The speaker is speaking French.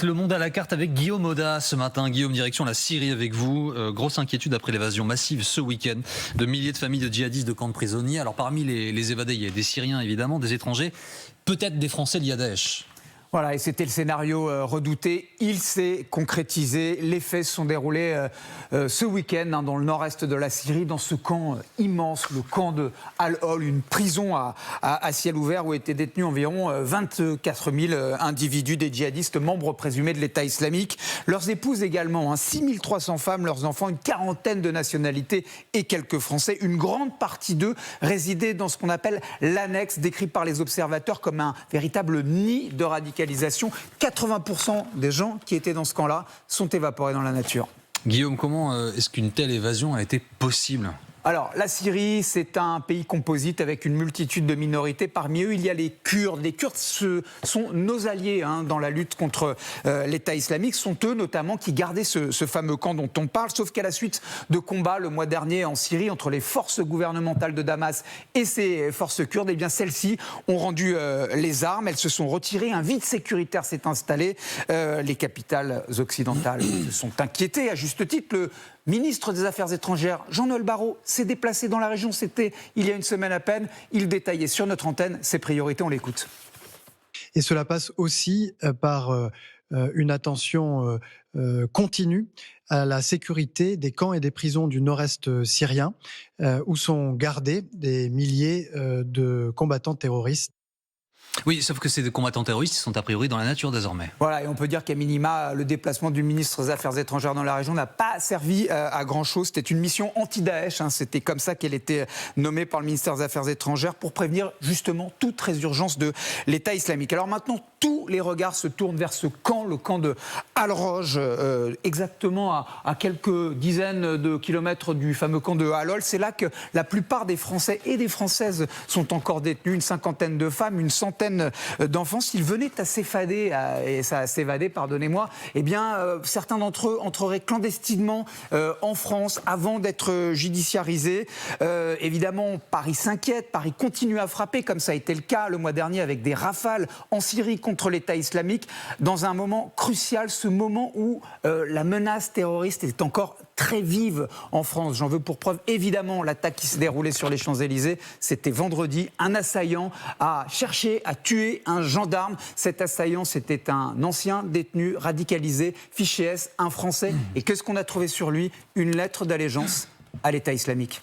Le monde à la carte avec Guillaume Audas ce matin. Guillaume, direction la Syrie avec vous. Grosse inquiétude après l'évasion massive ce week-end de milliers de familles de djihadistes de camps de prisonniers. Alors parmi les évadés, il y a des Syriens évidemment, des étrangers, peut-être des Français liés à Daesh. Voilà, et c'était le scénario redouté. Il s'est concrétisé. Les faits se sont déroulés ce week-end dans le nord-est de la Syrie, dans ce camp immense, le camp de Al-Hol, une prison à ciel ouvert où étaient détenus environ 24 000 individus, des djihadistes membres présumés de l'État islamique. Leurs épouses également, 6 300 femmes, leurs enfants, une quarantaine de nationalités et quelques Français. Une grande partie d'eux résidaient dans ce qu'on appelle l'annexe, décrit par les observateurs comme un véritable nid de radicalisation. 80% des gens qui étaient dans ce camp-là sont évaporés dans la nature. Guillaume, comment est-ce qu'une telle évasion a été possible ? Alors, la Syrie, c'est un pays composite avec une multitude de minorités. Parmi eux, il y a les Kurdes. Les Kurdes sont nos alliés dans la lutte contre l'État islamique. Ce sont eux, notamment, qui gardaient ce fameux camp dont on parle. Sauf qu'à la suite de combats le mois dernier en Syrie entre les forces gouvernementales de Damas et ces forces kurdes, eh bien, celles-ci ont rendu les armes. Elles se sont retirées. Un vide sécuritaire s'est installé. Les capitales occidentales se sont inquiétées, à juste titre. Le ministre des Affaires étrangères, Jean-Noël Barrot, s'est déplacé dans la région. C'était il y a une semaine à peine. Il détaillait sur notre antenne ses priorités. On l'écoute. Et cela passe aussi par une attention continue à la sécurité des camps et des prisons du nord-est syrien, où sont gardés des milliers de combattants terroristes. Oui, sauf que ces combattants terroristes sont a priori dans la nature désormais. Voilà, et on peut dire qu'à minima, le déplacement du ministre des Affaires étrangères dans la région n'a pas servi à grand-chose. C'était une mission anti-Daesh, c'était comme ça qu'elle était nommée par le ministère des Affaires étrangères pour prévenir justement toute résurgence de l'État islamique. Alors maintenant, tous les regards se tournent vers ce camp, le camp de Al-Roj, exactement à quelques dizaines de kilomètres du fameux camp de Al-Hol. C'est là que la plupart des Français et des Françaises sont encore détenus, une cinquantaine de femmes, une centaine d'enfants. S'ils venaient à s'évader, pardonnez-moi, eh bien, certains d'entre eux entreraient clandestinement en France avant d'être judiciarisés. Évidemment, Paris s'inquiète, Paris continue à frapper, comme ça a été le cas le mois dernier avec des rafales en Syrie contre l'État islamique, dans un moment crucial, ce moment où la menace terroriste est encore très vive en France. J'en veux pour preuve, évidemment, l'attaque qui s'est déroulée sur les Champs-Élysées. C'était vendredi. Un assaillant a cherché à tuer un gendarme. Cet assaillant, c'était un ancien détenu radicalisé, fiché S, un Français. Et qu'est-ce qu'on a trouvé sur lui ? Une lettre d'allégeance à l'État islamique.